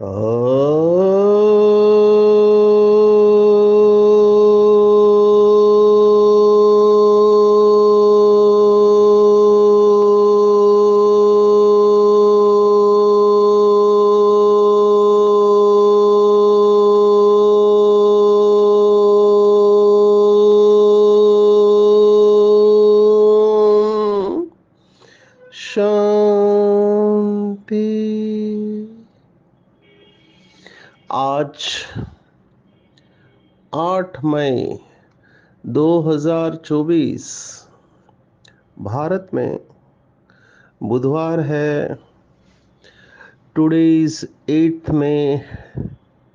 शांति। आज 8 मई 2024 भारत में बुधवार है। Today is 8th May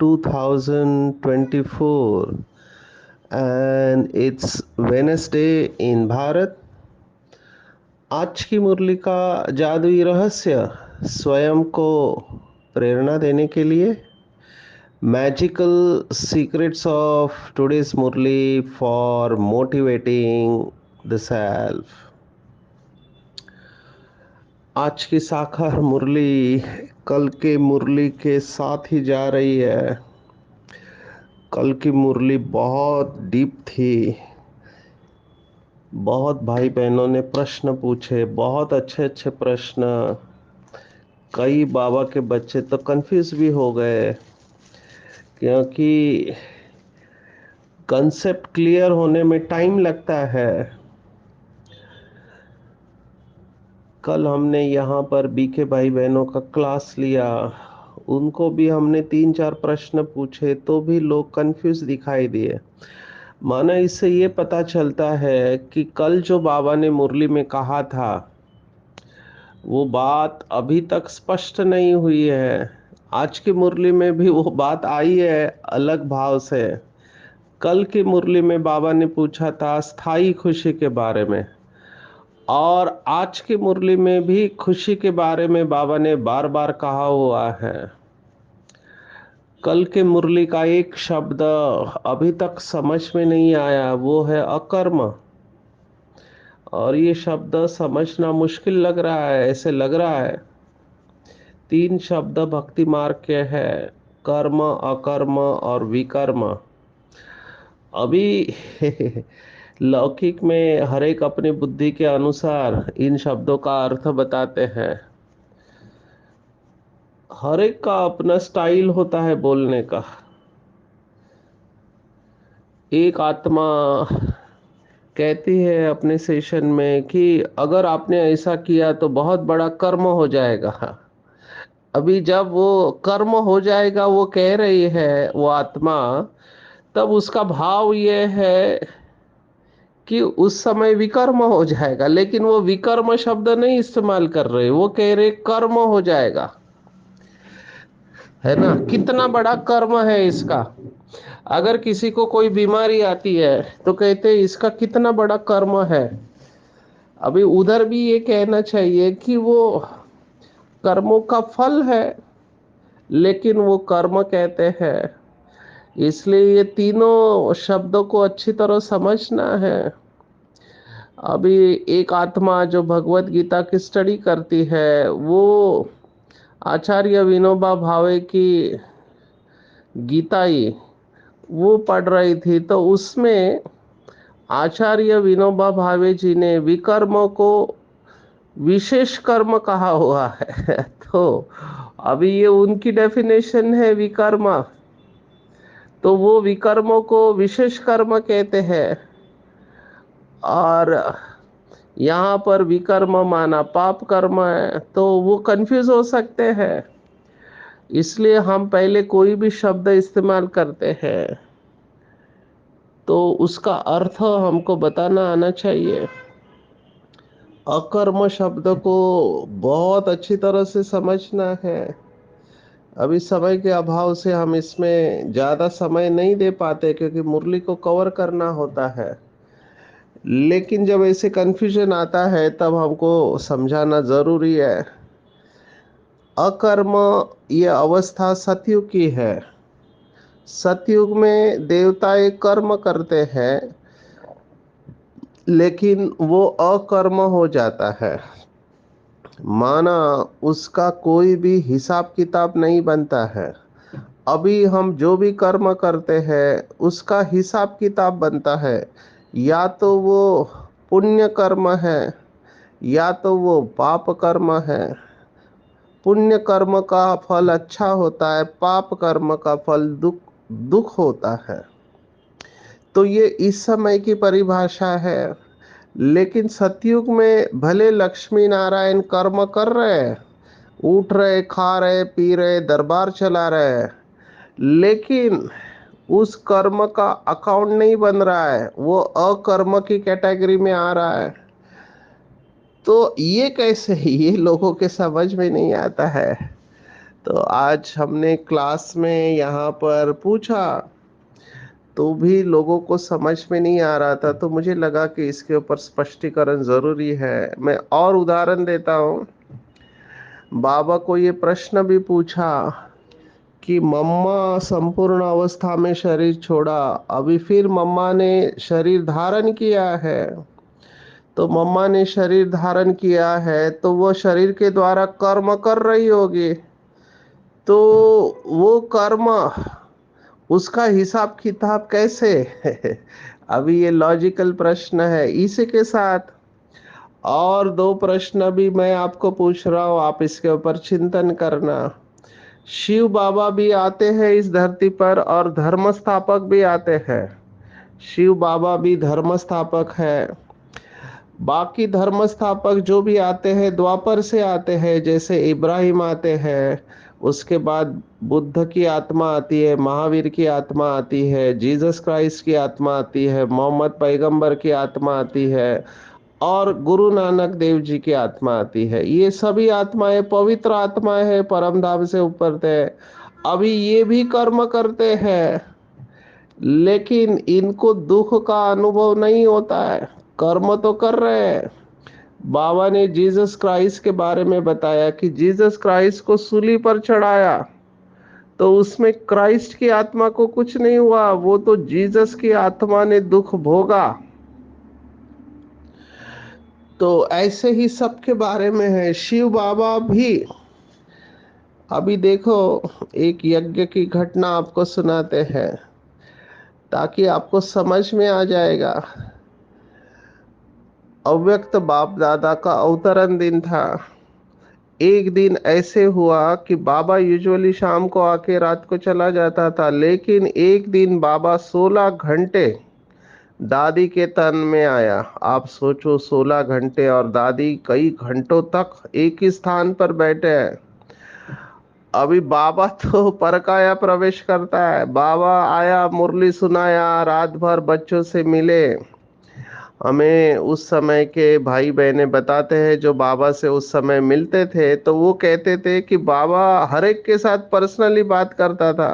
2024 and it's Wednesday in Bharat. आज की मुरली का जादुई रहस्य स्वयं को प्रेरणा देने के लिए magical secrets of today's Murli for motivating the self. आज की साकार मुरली कल के मुरली के साथ ही जा रही है। कल की मुरली बहुत डीप थी। बहुत भाई बहनों ने प्रश्न पूछे, बहुत अच्छे अच्छे प्रश्न। कई बाबा के बच्चे तो कंफ्यूज भी हो गए, क्योंकि कंसेप्ट क्लियर होने में टाइम लगता है। कल हमने यहाँ पर बीके भाई बहनों का क्लास लिया, उनको भी हमने 3-4 प्रश्न पूछे तो भी लोग कंफ्यूज दिखाई दिए। माना इससे ये पता चलता है कि कल जो बाबा ने मुरली में कहा था वो बात अभी तक स्पष्ट नहीं हुई है। आज की मुरली में भी वो बात आई है अलग भाव से। कल की मुरली में बाबा ने पूछा था स्थायी खुशी के बारे में, और आज की मुरली में भी खुशी के बारे में बाबा ने बार बार कहा हुआ है। कल के मुरली का एक शब्द अभी तक समझ में नहीं आया, वो है अकर्म। और ये शब्द समझना मुश्किल लग रहा है, ऐसे लग रहा है 3 शब्द भक्ति मार्ग के हैं, कर्म, अकर्म और विकर्म। अभी लौकिक में हर एक अपनी बुद्धि के अनुसार इन शब्दों का अर्थ बताते हैं। हर एक का अपना स्टाइल होता है बोलने का। एक आत्मा कहती है अपने सेशन में कि अगर आपने ऐसा किया तो बहुत बड़ा कर्म हो जाएगा। अभी जब वो कर्म हो जाएगा वो कह रही है वो आत्मा, तब उसका भाव ये है कि उस समय विकर्म हो जाएगा, लेकिन वो विकर्म शब्द नहीं इस्तेमाल कर रहे, वो कह रहे कर्म हो जाएगा। है ना, कितना बड़ा कर्म है इसका। अगर किसी को कोई बीमारी आती है तो कहते हैं इसका कितना बड़ा कर्म है। अभी उधर भी ये कहना चाहिए कि वो कर्मों का फल है, लेकिन वो कर्म कहते हैं। इसलिए ये तीनों शब्दों को अच्छी तरह समझना है। अभी एक आत्मा जो भगवत गीता की स्टडी करती है वो आचार्य विनोबा भावे की गीताई वो पढ़ रही थी, तो उसमें आचार्य विनोबा भावे जी ने विकर्म को विशेष कर्म कहा हुआ है। तो अभी ये उनकी डेफिनेशन है विकर्म, तो वो विकर्मों को विशेष कर्म कहते हैं। और यहाँ पर विकर्म माना पाप कर्म है, तो वो कंफ्यूज हो सकते हैं। इसलिए हम पहले कोई भी शब्द इस्तेमाल करते हैं तो उसका अर्थ हमको बताना आना चाहिए। अकर्म शब्द को बहुत अच्छी तरह से समझना है। अभी समय के अभाव से हम इसमें ज़्यादा समय नहीं दे पाते, क्योंकि मुरली को कवर करना होता है। लेकिन जब ऐसे कन्फ्यूजन आता है तब हमको समझाना ज़रूरी है। अकर्म ये अवस्था सतयुग की है। सतयुग में देवताएं कर्म करते हैं, लेकिन वो अकर्म हो जाता है। माना उसका कोई भी हिसाब किताब नहीं बनता है। अभी हम जो भी कर्म करते हैं उसका हिसाब किताब बनता है। या तो वो पुण्य कर्म है या तो वो पाप कर्म है। पुण्य कर्म का फल अच्छा होता है, पाप कर्म का फल दुख दुख होता है। तो ये इस समय की परिभाषा है। लेकिन सतयुग में भले लक्ष्मी नारायण कर्म कर रहे हैं, उठ रहे, खा रहे, पी रहे, दरबार चला रहे हैं, लेकिन उस कर्म का अकाउंट नहीं बन रहा है, वो अकर्म की कैटेगरी में आ रहा है। तो ये कैसे, ये लोगों के समझ में नहीं आता है। तो आज हमने क्लास में यहाँ पर पूछा तो भी लोगों को समझ में नहीं आ रहा था, तो मुझे लगा कि इसके ऊपर स्पष्टीकरण जरूरी है। मैं और उदाहरण देता हूँ। बाबा को ये प्रश्न भी पूछा कि मम्मा संपूर्ण अवस्था में शरीर छोड़ा, अभी फिर मम्मा ने शरीर धारण किया है। तो मम्मा ने शरीर धारण किया है तो वो शरीर के द्वारा कर्म कर रही होगी। तो वो कर्म, उसका हिसाब किताब कैसे? अभी ये लॉजिकल प्रश्न है। इसी के साथ और दो प्रश्न भी मैं आपको पूछ रहा हूँ, आप इसके ऊपर चिंतन करना। शिव बाबा भी आते हैं इस धरती पर और धर्म स्थापक भी आते हैं। शिव बाबा भी धर्म स्थापक है। बाकी धर्म स्थापक जो भी आते हैं द्वापर से आते हैं, जैसे इब्राहिम आते हैं, उसके बाद बुद्ध की आत्मा आती है, महावीर की आत्मा आती है, जीसस क्राइस्ट की आत्मा आती है, मोहम्मद पैगंबर की आत्मा आती है और गुरु नानक देव जी की आत्मा आती है। ये सभी आत्माएं पवित्र आत्माएं हैं, परम धाम से ऊपर थे। अभी ये भी कर्म करते हैं, लेकिन इनको दुख का अनुभव नहीं होता है। कर्म तो कर रहे हैं। बाबा ने जीसस क्राइस्ट के बारे में बताया कि जीसस क्राइस्ट को सूली पर चढ़ाया तो उसमें क्राइस्ट की आत्मा को कुछ नहीं हुआ, वो तो जीसस की आत्मा ने दुख भोगा। तो ऐसे ही सबके बारे में है। शिव बाबा भी, अभी देखो, एक यज्ञ की घटना आपको सुनाते हैं ताकि आपको समझ में आ जाएगा। अव्यक्त बाप दादा का अवतरण दिन था। एक दिन ऐसे हुआ कि बाबा यूजुअली शाम को आके रात को चला जाता था, लेकिन एक दिन बाबा 16 घंटे दादी के तन में आया। आप सोचो, 16 घंटे, और दादी कई घंटों तक एक ही स्थान पर बैठे हैं। अभी बाबा तो परकाया प्रवेश करता है। बाबा आया, मुरली सुनाया, रात भर बच्चों से मिले। हमें उस समय के भाई बहने बताते हैं जो बाबा से उस समय मिलते थे, तो वो कहते थे कि बाबा हर एक के साथ पर्सनली बात करता था।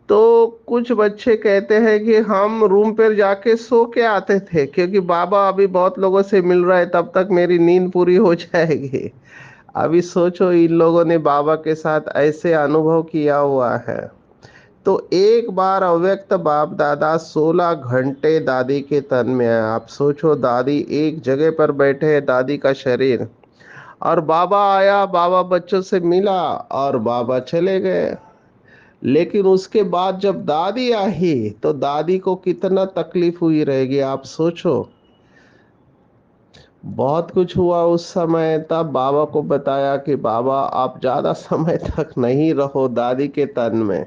तो कुछ बच्चे कहते हैं कि हम रूम पर जाके सो के आते थे, क्योंकि बाबा अभी बहुत लोगों से मिल रहा है, तब तक मेरी नींद पूरी हो जाएगी। अभी सोचो, इन लोगों ने बाबा के साथ ऐसे अनुभव किया हुआ है। तो एक बार अव्यक्त बाप दादा 16 घंटे दादी के तन में है। आप सोचो, दादी एक जगह पर बैठे है, दादी का शरीर, और बाबा आया, बाबा बच्चों से मिला और बाबा चले गए। लेकिन उसके बाद जब दादी आई तो दादी को कितना तकलीफ हुई रहेगी, आप सोचो। बहुत कुछ हुआ उस समय। तब बाबा को बताया कि बाबा आप ज्यादा समय तक नहीं रहो दादी के तन में,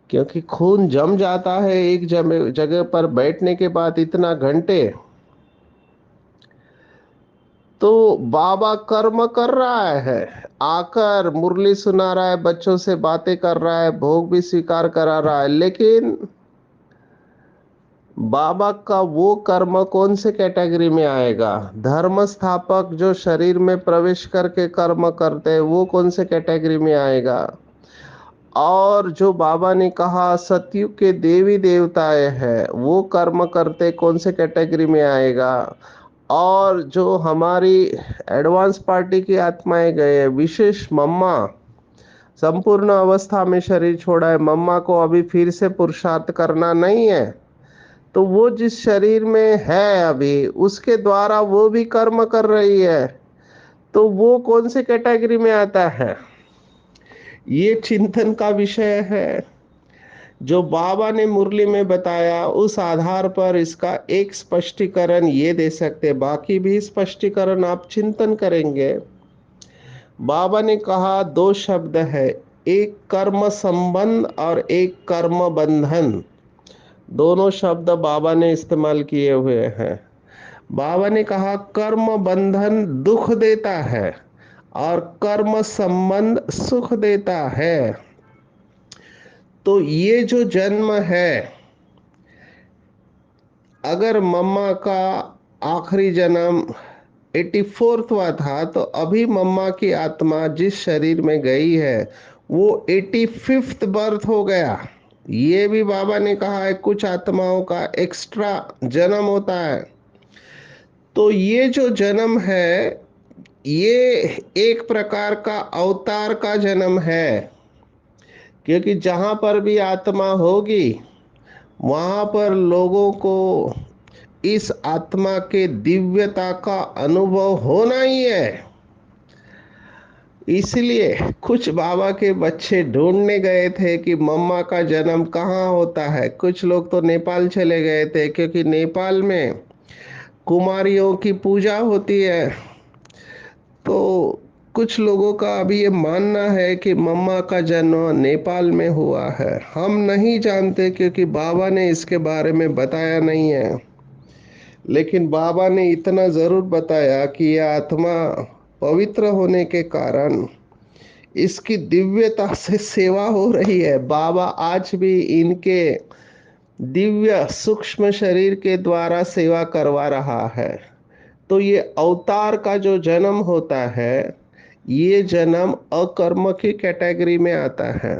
क्योंकि खून जम जाता है एक जगह पर बैठने के बाद इतना घंटे। तो बाबा कर्म कर रहा है, आकर मुरली सुना रहा है, बच्चों से बातें कर रहा है, भोग भी स्वीकार करा रहा है, लेकिन बाबा का वो कर्म कौन से कैटेगरी में आएगा? धर्म स्थापक जो शरीर में प्रवेश करके कर्म करते हैं वो कौन से कैटेगरी में आएगा? और जो बाबा ने कहा सतयुग के देवी देवताएं हैं वो कर्म करते कौन से कैटेगरी में आएगा? और जो हमारी एडवांस पार्टी की आत्माएं गए, विशेष मम्मा संपूर्ण अवस्था में शरीर छोड़ा है, मम्मा को अभी फिर से पुरुषार्थ करना नहीं है, तो वो जिस शरीर में है अभी उसके द्वारा वो भी कर्म कर रही है। तो वो कौन से कैटेगरी में आता है, ये चिंतन का विषय है। जो बाबा ने मुरली में बताया उस आधार पर इसका एक स्पष्टीकरण ये दे सकते, बाकी भी स्पष्टीकरण आप चिंतन करेंगे। बाबा ने कहा दो शब्द है, एक कर्म संबंध और एक कर्म बंधन। दोनों शब्द बाबा ने इस्तेमाल किए हुए हैं। बाबा ने कहा कर्म बंधन दुख देता है और कर्म संबंध सुख देता है। तो ये जो जन्म है, अगर मम्मा का आखिरी जन्म 84वां था, तो अभी मम्मा की आत्मा जिस शरीर में गई है वो 85th बर्थ हो गया। ये भी बाबा ने कहा है, कुछ आत्माओं का एक्स्ट्रा जन्म होता है। तो ये जो जन्म है, ये एक प्रकार का अवतार का जन्म है, क्योंकि जहां पर भी आत्मा होगी वहां पर लोगों को इस आत्मा के दिव्यता का अनुभव होना ही है। इसलिए कुछ बाबा के बच्चे ढूंढने गए थे कि मम्मा का जन्म कहाँ होता है। कुछ लोग तो नेपाल चले गए थे, क्योंकि नेपाल में कुमारियों की पूजा होती है। तो कुछ लोगों का अभी ये मानना है कि मम्मा का जन्म नेपाल में हुआ है। हम नहीं जानते, क्योंकि बाबा ने इसके बारे में बताया नहीं है। लेकिन बाबा ने इतना जरूर बताया कि यह आत्मा पवित्र होने के कारण इसकी दिव्यता से सेवा हो रही है। बाबा आज भी इनके दिव्य सूक्ष्म शरीर के द्वारा सेवा करवा रहा है। तो ये अवतार का जो जन्म होता है, ये जन्म अकर्म की कैटेगरी में आता है।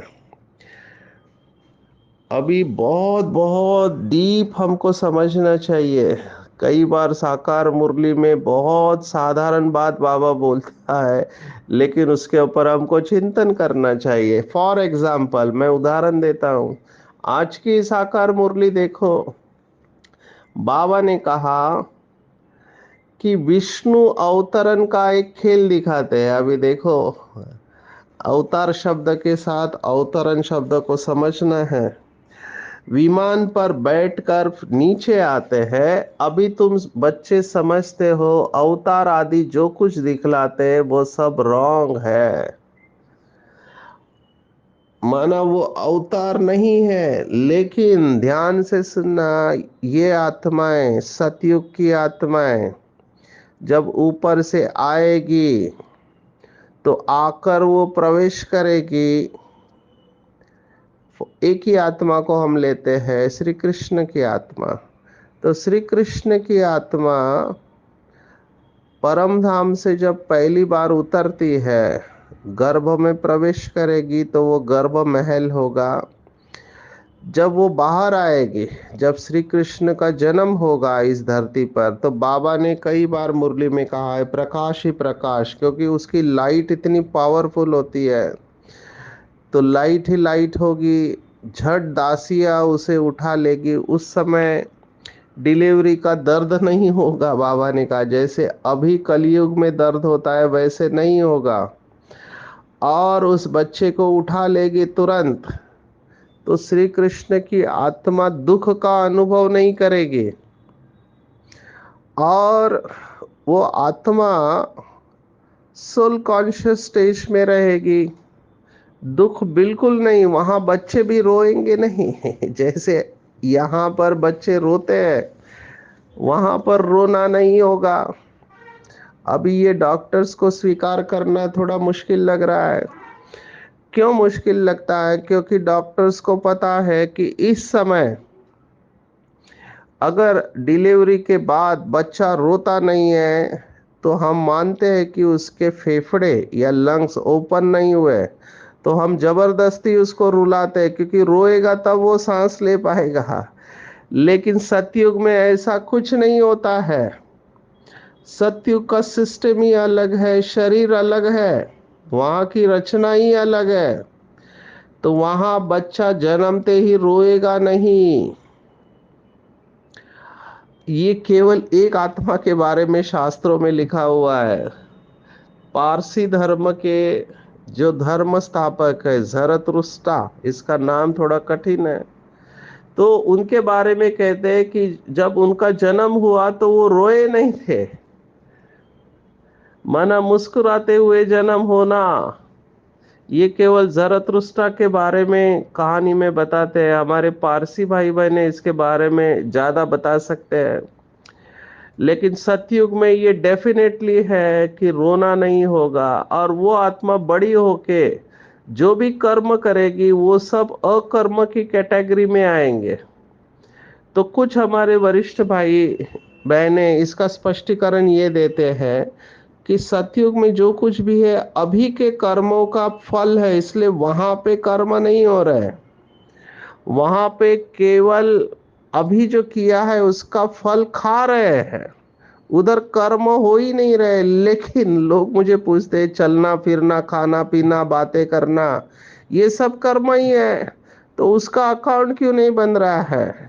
अभी बहुत बहुत डीप हमको समझना चाहिए। कई बार साकार मुरली में बहुत साधारण बात बाबा बोलता है, लेकिन उसके ऊपर हमको चिंतन करना चाहिए। फॉर एग्जाम्पल मैं उदाहरण देता हूँ, आज की साकार मुरली देखो। बाबा ने कहा कि विष्णु अवतरण का एक खेल दिखाते हैं। अभी देखो, अवतार शब्द के साथ अवतरण शब्द को समझना है। विमान पर बैठकर नीचे आते हैं। अभी तुम बच्चे समझते हो अवतार आदि जो कुछ दिखलाते हैं वो सब रॉन्ग है, माना वो अवतार नहीं है। लेकिन ध्यान से सुनना, ये आत्माएं, सतयुग की आत्माएं जब ऊपर से आएगी तो आकर वो प्रवेश करेगी। एक ही आत्मा को हम लेते हैं, श्री कृष्ण की आत्मा। तो श्री कृष्ण की आत्मा परम धाम से जब पहली बार उतरती है, गर्भ में प्रवेश करेगी, तो वो गर्भ महल होगा। जब वो बाहर आएगी, जब श्री कृष्ण का जन्म होगा इस धरती पर, तो बाबा ने कई बार मुरली में कहा है प्रकाश ही प्रकाश, क्योंकि उसकी लाइट इतनी पावरफुल होती है। तो लाइट ही लाइट होगी, झट दासिया उसे उठा लेगी। उस समय डिलीवरी का दर्द नहीं होगा। बाबा ने कहा जैसे अभी कलयुग में दर्द होता है वैसे नहीं होगा, और उस बच्चे को उठा लेगी तुरंत। तो श्री कृष्ण की आत्मा दुख का अनुभव नहीं करेगी, और वो आत्मा सोल कॉन्शियस स्टेज में रहेगी। दुख बिल्कुल नहीं, वहां बच्चे भी रोएंगे नहीं। जैसे यहाँ पर बच्चे रोते हैं, वहां पर रोना नहीं होगा। अभी ये डॉक्टर्स को स्वीकार करना थोड़ा मुश्किल लग रहा है। क्यों मुश्किल लगता है? क्योंकि डॉक्टर्स को पता है कि इस समय अगर डिलीवरी के बाद बच्चा रोता नहीं है, तो हम मानते हैं कि उसके फेफड़े या लंग्स ओपन नहीं हुए। तो हम जबरदस्ती उसको रुलाते हैं, क्योंकि रोएगा तब वो सांस ले पाएगा। लेकिन सतयुग में ऐसा कुछ नहीं होता है। सतयुग का सिस्टम ही अलग है, शरीर अलग है, वहां की रचना ही अलग है। तो वहां बच्चा जन्मते ही रोएगा नहीं। ये केवल एक आत्मा के बारे में शास्त्रों में लिखा हुआ है। पारसी धर्म के जो धर्म स्थापक है ज़रतुस्त्रा, इसका नाम थोड़ा कठिन है, तो उनके बारे में कहते हैं कि जब उनका जन्म हुआ तो वो रोए नहीं थे, माना मुस्कुराते हुए जन्म होना। ये केवल ज़रतुस्त्रा के बारे में कहानी में बताते हैं, हमारे पारसी भाई बहन इसके बारे में ज़्यादा बता सकते हैं। लेकिन सतयुग में ये डेफिनेटली है कि रोना नहीं होगा, और वो आत्मा बड़ी होके जो भी कर्म करेगी वो सब अकर्म की कैटेगरी में आएंगे। तो कुछ हमारे वरिष्ठ भाई बहनें इसका स्पष्टीकरण ये देते हैं कि सतयुग में जो कुछ भी है अभी के कर्मों का फल है, इसलिए वहां पे कर्म नहीं हो रहा है, वहां पे केवल अभी जो किया है उसका फल खा रहे हैं, उधर कर्म हो ही नहीं रहे। लेकिन लोग मुझे पूछते हैं चलना फिरना खाना पीना बातें करना ये सब कर्म ही है, तो उसका अकाउंट क्यों नहीं बन रहा है?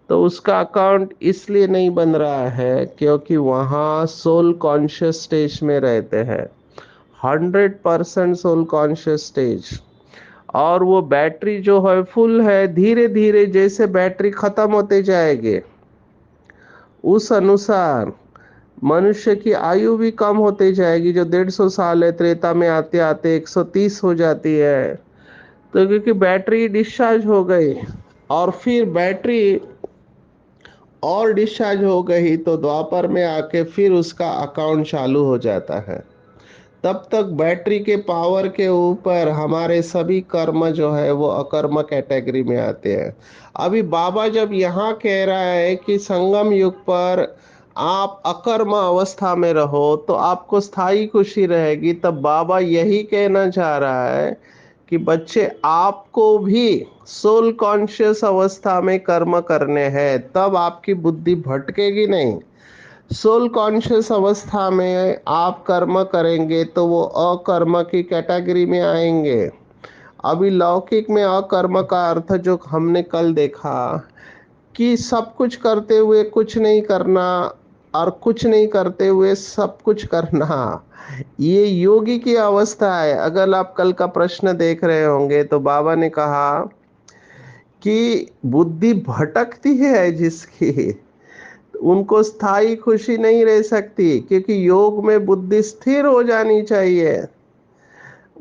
तो उसका अकाउंट इसलिए नहीं बन रहा है क्योंकि वहाँ सोल कॉन्शियस स्टेज में रहते हैं, 100% सोल कॉन्शियस स्टेज। और वो बैटरी जो है फुल है, धीरे धीरे जैसे बैटरी खत्म होते जाएंगे उस अनुसार मनुष्य की आयु भी कम होती जाएगी। जो 150 साल है त्रेता में आते आते 130 हो जाती है, तो क्योंकि बैटरी डिस्चार्ज हो गई, और फिर बैटरी और डिस्चार्ज हो गई तो द्वापर में आके फिर उसका अकाउंट चालू हो जाता है। तब तक बैटरी के पावर के ऊपर हमारे सभी कर्म जो है वो अकर्म कैटेगरी में आते हैं। अभी बाबा जब यहाँ कह रहा है कि संगम युग पर आप अकर्म अवस्था में रहो तो आपको स्थायी खुशी रहेगी, तब बाबा यही कहना चाह रहा है कि बच्चे आपको भी सोल कॉन्शियस अवस्था में कर्म करने हैं, तब आपकी बुद्धि भटकेगी नहीं। सोल कॉन्शियस अवस्था में आप कर्म करेंगे तो वो अकर्म की कैटेगरी में आएंगे। अभी लौकिक में अकर्म का अर्थ जो हमने कल देखा कि सब कुछ करते हुए कुछ नहीं करना, और कुछ नहीं करते हुए सब कुछ करना, ये योगी की अवस्था है। अगर आप कल का प्रश्न देख रहे होंगे तो बाबा ने कहा कि बुद्धि भटकती है जिसकी, उनको स्थायी खुशी नहीं रह सकती, क्योंकि योग में बुद्धि स्थिर हो जानी चाहिए।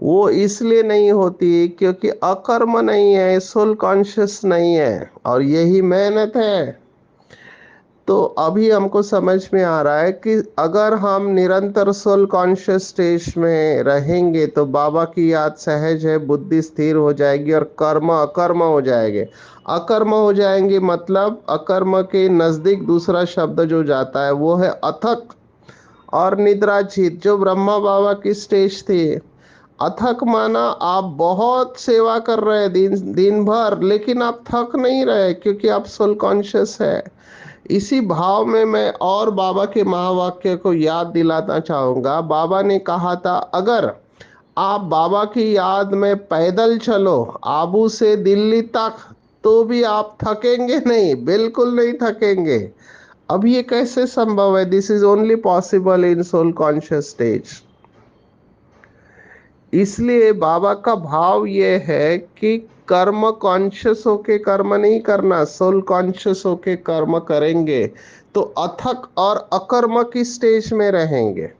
वो इसलिए नहीं होती क्योंकि अकर्म नहीं है, सोल कॉन्शियस नहीं है, और यही मेहनत है। तो अभी हमको समझ में आ रहा है कि अगर हम निरंतर सोल कॉन्शियस स्टेज में रहेंगे तो बाबा की याद सहज है, बुद्धि स्थिर हो जाएगी और कर्म अकर्म हो जाएंगे। अकर्म हो जाएंगे मतलब अकर्म के नजदीक दूसरा शब्द जो जाता है वो है अथक और निद्राजीत, जो ब्रह्मा बाबा की स्टेज थी। अथक माना आप बहुत सेवा कर रहे हैं दिन दिन भर, लेकिन आप थक नहीं रहे क्योंकि आप सोल कॉन्शियस है। इसी भाव में मैं और बाबा के महावाक्य को याद दिलाना चाहूँगा। बाबा ने कहा था अगर आप बाबा की याद में पैदल चलो आबू से दिल्ली तक तो भी आप थकेंगे नहीं, बिल्कुल नहीं थकेंगे। अब ये कैसे संभव है? This is only possible in soul conscious stage. इसलिए बाबा का भाव ये है कि कर्म कॉन्शियस होके कर्म नहीं करना, सोल कॉन्शियस होके कर्म करेंगे तो अथक और अकर्म की स्टेज में रहेंगे,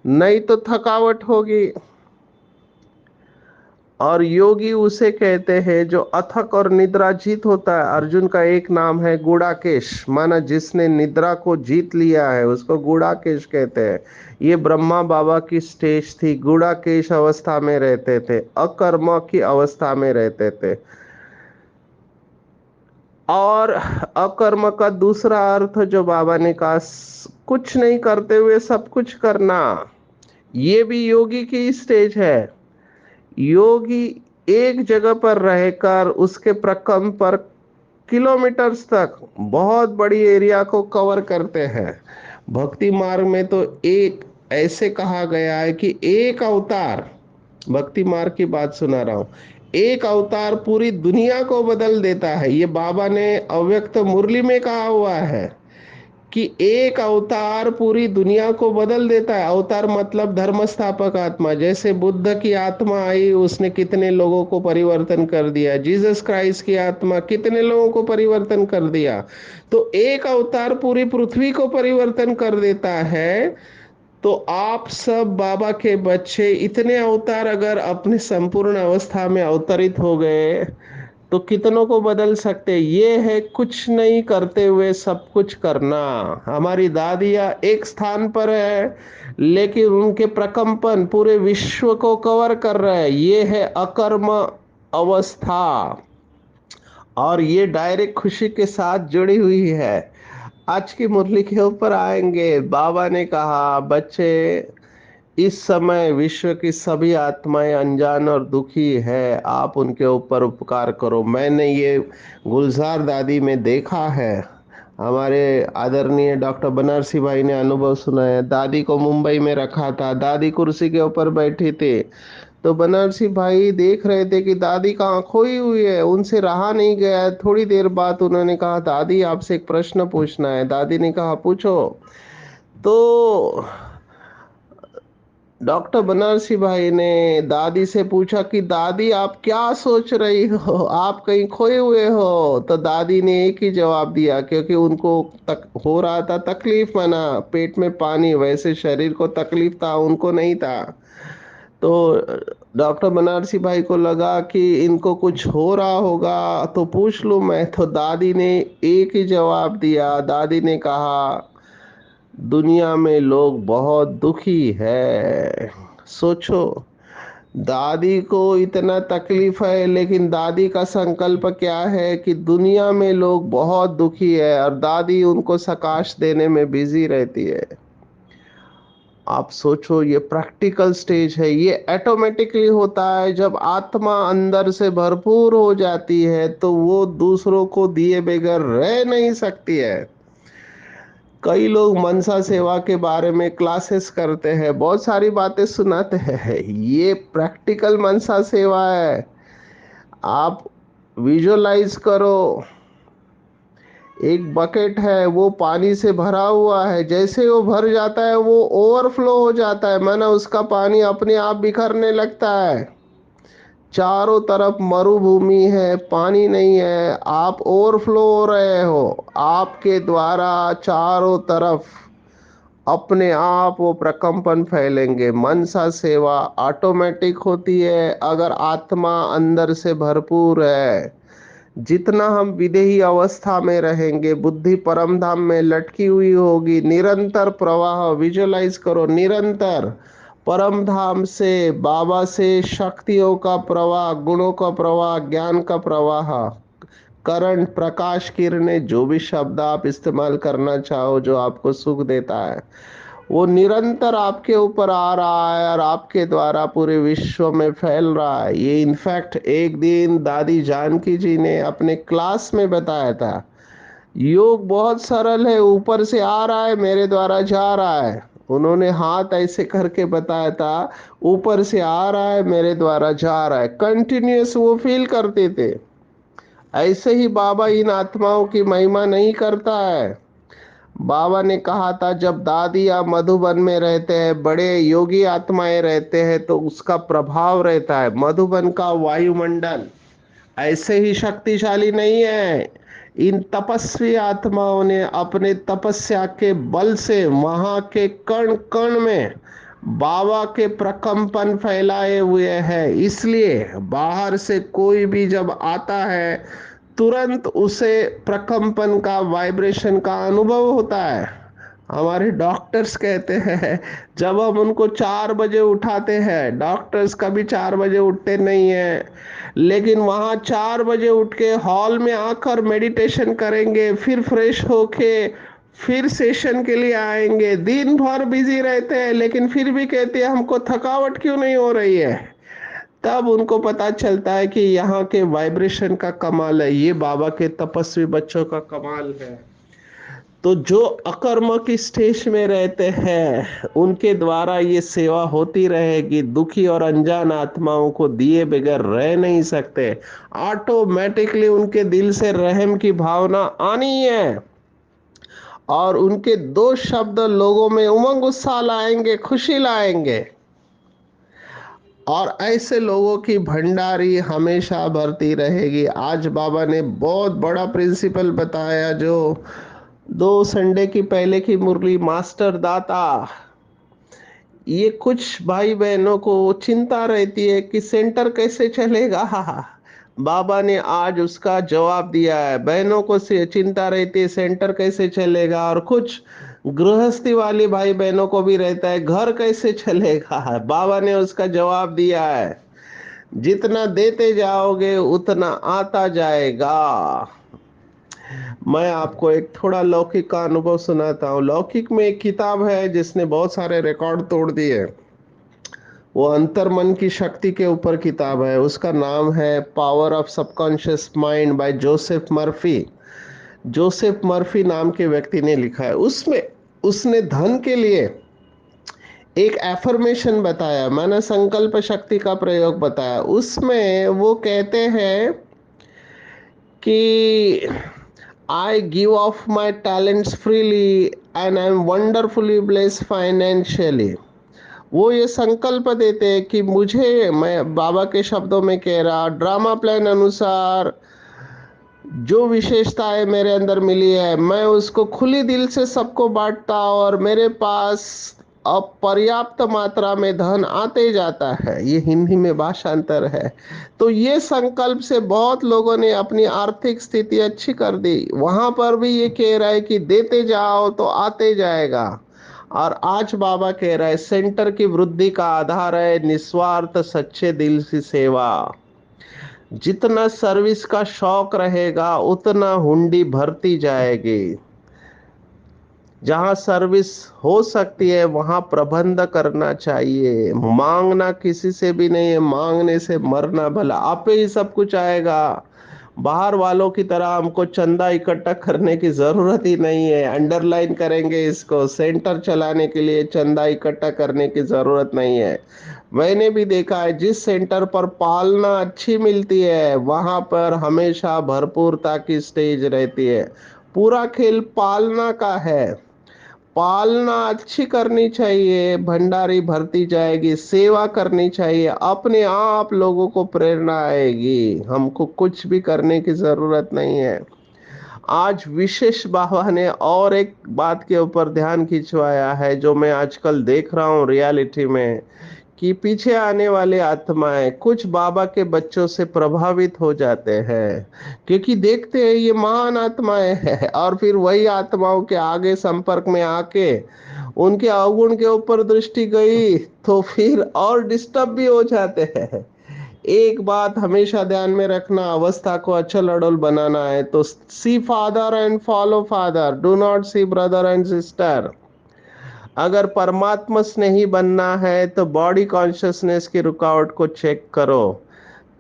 नहीं तो थकावट होगी। और योगी उसे कहते हैं जो अथक और निद्राजीत होता है। अर्जुन का एक नाम है गुड़ाकेश, माना जिसने निद्रा को जीत लिया है उसको गुड़ाकेश कहते हैं। ये ब्रह्मा बाबा की स्टेज थी, गुड़ाकेश अवस्था में रहते थे, अकर्म की अवस्था में रहते थे। और अकर्म का दूसरा अर्थ जो बाबा ने कहा, कुछ नहीं करते हुए सब कुछ करना, ये भी योगी की स्टेज है। योगी एक जगह पर रहकर उसके प्रकम पर किलोमीटर्स तक बहुत बड़ी एरिया को कवर करते हैं। भक्ति मार्ग में तो एक ऐसे कहा गया है कि एक अवतार, भक्ति मार्ग की बात सुना रहा हूं, एक अवतार पूरी दुनिया को बदल देता है। ये बाबा ने अव्यक्त मुरली में कहा हुआ है कि एक अवतार पूरी दुनिया को बदल देता है। अवतार मतलब धर्म स्थापक आत्मा। जैसे बुद्ध की आत्मा आई, उसने कितने लोगों को परिवर्तन कर दिया। जीसस क्राइस्ट की आत्मा कितने लोगों को परिवर्तन कर दिया। तो एक अवतार पूरी पृथ्वी को परिवर्तन कर देता है। तो आप सब बाबा के बच्चे, इतने अवतार अगर अपने संपूर्ण अवस्था में अवतरित हो गए तो कितनों को बदल सकते। ये है कुछ नहीं करते हुए सब कुछ करना। हमारी दादियाँ एक स्थान पर है, लेकिन उनके प्रकंपन पूरे विश्व को कवर कर रहे हैं। ये है अकर्म अवस्था, और ये डायरेक्ट खुशी के साथ जुड़ी हुई है। आज की मुरली के ऊपर आएंगे। बाबा ने कहा, बच्चे, इस समय विश्व की सभी आत्माएं अनजान और दुखी है, आप उनके ऊपर उपकार करो। मैंने ये गुलजार दादी में देखा है। हमारे आदरणीय डॉक्टर बनारसी भाई ने अनुभव सुनाया। दादी को मुंबई में रखा था, दादी कुर्सी के ऊपर बैठी थी, तो बनारसी भाई देख रहे थे कि दादी कहाँ खोई हुई है। उनसे रहा नहीं गया। थोड़ी देर बाद उन्होंने कहा, दादी आपसे एक प्रश्न पूछना है। दादी ने कहा, पूछो। तो डॉक्टर बनारसी भाई ने दादी से पूछा कि दादी आप क्या सोच रही हो, आप कहीं खोए हुए हो। तो दादी ने एक ही जवाब दिया, क्योंकि उनको तक हो रहा था तकलीफ, माना पेट में पानी, वैसे शरीर को तकलीफ था, उनको नहीं था। तो डॉक्टर बनारसी भाई को लगा कि इनको कुछ हो रहा होगा तो पूछ लूं मैं। तो दादी ने एक ही जवाब दिया। दादी ने कहा, दुनिया में लोग बहुत दुखी है। सोचो, दादी को इतना तकलीफ है, लेकिन दादी का संकल्प क्या है कि दुनिया में लोग बहुत दुखी है, और दादी उनको सकाश देने में बिजी रहती है। आप सोचो, ये प्रैक्टिकल स्टेज है। ये ऑटोमेटिकली होता है जब आत्मा अंदर से भरपूर हो जाती है, तो वो दूसरों को दिए बगैर रह नहीं सकती है। कई लोग मनसा सेवा के बारे में क्लासेस करते हैं, बहुत सारी बातें सुनाते हैं। ये प्रैक्टिकल मनसा सेवा है। आप विजुअलाइज करो, एक बकेट है, वो पानी से भरा हुआ है। जैसे वो भर जाता है, वो ओवरफ्लो हो जाता है, माना उसका पानी अपने आप बिखरने लगता है। चारों तरफ मरुभूमि है, पानी नहीं है, आप ओवरफ्लो हो रहे हो। आपके द्वारा चारों तरफ अपने आप वो प्रकंपन फैलेंगे। मनसा सेवा ऑटोमेटिक होती है अगर आत्मा अंदर से भरपूर है। जितना हम विदेही अवस्था में रहेंगे, बुद्धि परम धाम में लटकी हुई होगी, निरंतर प्रवाह विजुअलाइज करो, निरंतर परम धाम से, बाबा से शक्तियों का प्रवाह, गुणों का प्रवाह, ज्ञान का प्रवाह, करंट, प्रकाश, किरणें, जो भी शब्द आप इस्तेमाल करना चाहो, जो आपको सुख देता है, वो निरंतर आपके ऊपर आ रहा है और आपके द्वारा पूरे विश्व में फैल रहा है। ये इनफैक्ट एक दिन दादी जानकी जी ने अपने क्लास में बताया था। योग बहुत सरल है, ऊपर से आ रहा है, मेरे द्वारा जा रहा है। उन्होंने हाथ ऐसे करके बताया था, ऊपर से आ रहा है, मेरे द्वारा जा रहा है। कंटिन्यूअस वो फील करते थे। ऐसे ही बाबा इन आत्माओं की महिमा नहीं करता है। बाबा ने कहा था, जब दादी या मधुबन में रहते हैं, बड़े योगी आत्माएं रहते हैं, तो उसका प्रभाव रहता है। मधुबन का वायुमंडल ऐसे ही शक्तिशाली नहीं है। इन तपस्वी आत्माओं ने अपने तपस्या के बल से वहां के कण कण में बाबा के प्रकंपन फैलाए हुए हैं। इसलिए बाहर से कोई भी जब आता है, तुरंत उसे प्रकंपन का, वाइब्रेशन का अनुभव होता है। हमारे डॉक्टर्स कहते हैं, जब हम उनको 4 बजे उठाते हैं, डॉक्टर्स कभी 4 बजे उठते नहीं है, लेकिन वहाँ 4 बजे उठ के हॉल में आकर मेडिटेशन करेंगे, फिर फ्रेश होके फिर सेशन के लिए आएंगे। दिन भर बिजी रहते हैं, लेकिन फिर भी कहते हैं, हमको थकावट क्यों नहीं हो रही है। तब उनको पता चलता है कि यहाँ के वाइब्रेशन का कमाल है, ये बाबा के तपस्वी बच्चों का कमाल है। तो जो अकर्म की स्टेज में रहते हैं, उनके द्वारा ये सेवा होती रहेगी। दुखी और अनजान आत्माओं को दिए बगैर रह नहीं सकते। ऑटोमेटिकली उनके दिल से रहम की भावना आनी है। और उनके दो शब्द लोगों में उमंग उत्साह लाएंगे, खुशी लाएंगे। और ऐसे लोगों की भंडारी हमेशा भरती रहेगी। आज बाबा ने बहुत बड़ा प्रिंसिपल बताया, जो 2 संडे की पहले की मुरली मास्टर दाता, ये कुछ भाई बहनों को चिंता रहती है कि सेंटर कैसे चलेगा। बाबा ने आज उसका जवाब दिया है। बहनों को से चिंता रहती है सेंटर कैसे चलेगा, और कुछ गृहस्थी वाली भाई बहनों को भी रहता है घर कैसे चलेगा। बाबा ने उसका जवाब दिया है, जितना देते जाओगे उतना आता जाएगा। मैं आपको एक थोड़ा लौकिक का अनुभव सुनाता हूँ। लौकिक में एक किताब है जिसने बहुत सारे रिकॉर्ड तोड़ दिए। वो अंतर्मन की शक्ति के ऊपर किताब है। उसका नाम है power of subconscious mind bye Joseph Murphy. Joseph Murphy नाम के व्यक्ति ने लिखा है। उसमें उसने धन के लिए एक एफर्मेशन बताया, माना संकल्प शक्ति का प्रयोग बताया। उसमें वो कहते हैं कि I give of my talents freely and I am wonderfully blessed financially. वो ये संकल्प देते हैं कि मुझे, मैं बाबा के शब्दों में कह रहा, ड्रामा प्लान अनुसार जो विशेषताएं मेरे अंदर मिली है मैं उसको खुली दिल से सबको बांटता, और मेरे पास अब पर्याप्त मात्रा में धन आते जाता है। ये हिंदी में भाषांतर है। तो ये संकल्प से बहुत लोगों ने अपनी आर्थिक स्थिति अच्छी कर दी। वहां पर भी ये कह रहा है कि देते जाओ तो आते जाएगा। और आज बाबा कह रहा है सेंटर की वृद्धि का आधार है निस्वार्थ सच्चे दिल की सेवा। जितना सर्विस का शौक रहेगा उतना हुंडी भरती जाएगी। जहां सर्विस हो सकती है वहां प्रबंध करना चाहिए। मांगना किसी से भी नहीं है, मांगने से मरना भला। आप ही सब कुछ आएगा। बाहर वालों की तरह हमको चंदा इकट्ठा करने की जरूरत ही नहीं है। अंडरलाइन करेंगे इसको, सेंटर चलाने के लिए चंदा इकट्ठा करने की जरूरत नहीं है। मैंने भी देखा है, जिस सेंटर पर पालना अच्छी मिलती है वहां पर हमेशा भरपूरता की स्टेज रहती है। पूरा खेल पालना का है। पालना अच्छी करनी चाहिए, भंडारी भरती जाएगी। सेवा करनी चाहिए, अपने आप लोगों को प्रेरणा आएगी। हमको कुछ भी करने की जरूरत नहीं है। आज विशेष बाबा ने और एक बात के ऊपर ध्यान खिंचवाया है, जो मैं आजकल देख रहा हूँ रियलिटी में, कि पीछे आने वाले आत्माएं कुछ बाबा के बच्चों से प्रभावित हो जाते हैं, क्योंकि देखते हैं ये महान आत्माएं हैं, और फिर वही आत्माओं के आगे संपर्क में आके उनके अवगुण के ऊपर दृष्टि गई तो फिर और डिस्टर्ब भी हो जाते हैं। एक बात हमेशा ध्यान में रखना, अवस्था को अचल अडोल बनाना है तो see father and follow father, do not see brother and sister. अगर परमात्मा स्नेही बनना है तो बॉडी कॉन्शियसनेस की रुकावट को चेक करो।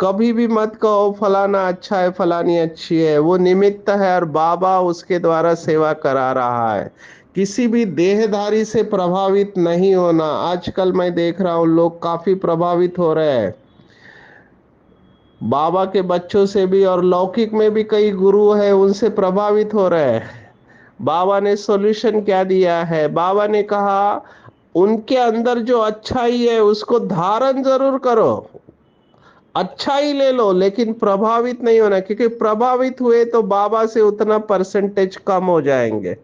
कभी भी मत कहो फलाना अच्छा है फलानी अच्छी है, वो निमित्त है और बाबा उसके द्वारा सेवा करा रहा है। किसी भी देहधारी से प्रभावित नहीं होना। आजकल मैं देख रहा हूँ लोग काफी प्रभावित हो रहे हैं बाबा के बच्चों से भी, और लौकिक में भी कई गुरु हैं उनसे प्रभावित हो रहे हैं। बाबा ने सॉल्यूशन क्या दिया है? बाबा ने कहा उनके अंदर जो अच्छाई है उसको धारण जरूर करो, अच्छा ही ले लो, लेकिन प्रभावित नहीं होना, क्योंकि प्रभावित हुए तो बाबा से उतना परसेंटेज कम हो जाएंगे।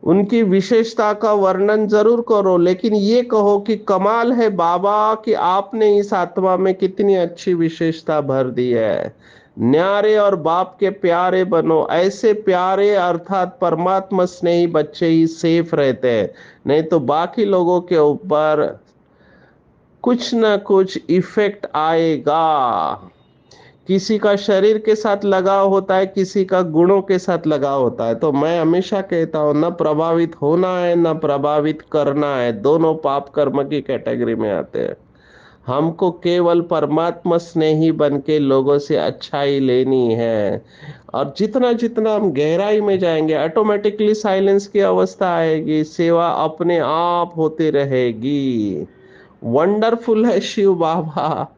उनकी विशेषता का वर्णन जरूर करो, लेकिन ये कहो कि कमाल है बाबा कि आपने इस आत्मा में कितनी अच्छी विशेषता भर दी है। न्यारे और बाप के प्यारे बनो। ऐसे प्यारे अर्थात परमात्मा स्नेही बच्चे ही सेफ रहते हैं, नहीं तो बाकी लोगों के ऊपर कुछ ना कुछ इफेक्ट आएगा। किसी का शरीर के साथ लगाव होता है, किसी का गुणों के साथ लगाव होता है। तो मैं हमेशा कहता हूँ न प्रभावित होना है न प्रभावित करना है, दोनों पाप कर्म की कैटेगरी में आते हैं। हमको केवल परमात्मा स्नेही बन के लोगों से अच्छाई लेनी है। और जितना जितना हम गहराई में जाएंगे ऑटोमेटिकली साइलेंस की अवस्था आएगी, सेवा अपने आप होती रहेगी। वंडरफुल है शिव बाबा।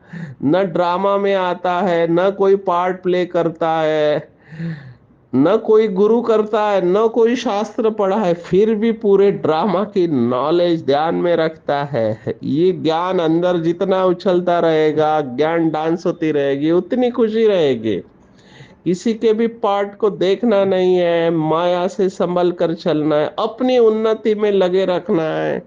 न ड्रामा में आता है, न कोई पार्ट प्ले करता है। न कोई गुरु करता है, न कोई शास्त्र पढ़ा है, फिर भी पूरे ड्रामा की नॉलेज ध्यान में रखता है। ये ज्ञान अंदर जितना उछलता रहेगा, ज्ञान डांस होती रहेगी, उतनी खुशी रहेगी। किसी के भी पार्ट को देखना नहीं है, माया से संभल कर चलना है, अपनी उन्नति में लगे रखना है,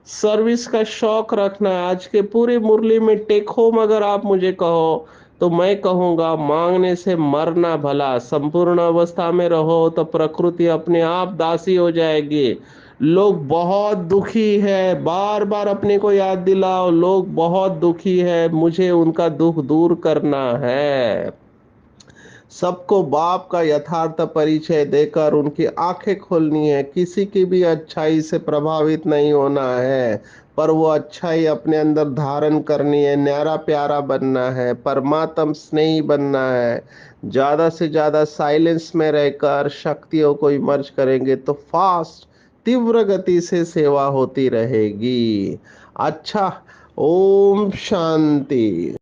सर्विस का शौक रखना है। आज के पूरी मुरली में टेक होम अगर आप मुझे कहो तो मैं कहूंगा, मांगने से मरना भला, संपूर्ण अवस्था में रहो तो प्रकृति अपने आप दासी हो जाएगी। लोग बहुत दुखी है, बार बार अपने को याद दिलाओ, लोग बहुत दुखी है, मुझे उनका दुख दूर करना है। सबको बाप का यथार्थ परिचय देकर उनकी आंखें खोलनी है। किसी की भी अच्छाई से प्रभावित नहीं होना है, पर वो अच्छाई अपने अंदर धारण करनी है, न्यारा प्यारा बनना है, परमात्म स्नेही बनना है। ज़्यादा से ज़्यादा साइलेंस में रहकर शक्तियों को इमर्ज करेंगे तो फास्ट, तीव्र गति से सेवा होती रहेगी। अच्छा, ओम शांति।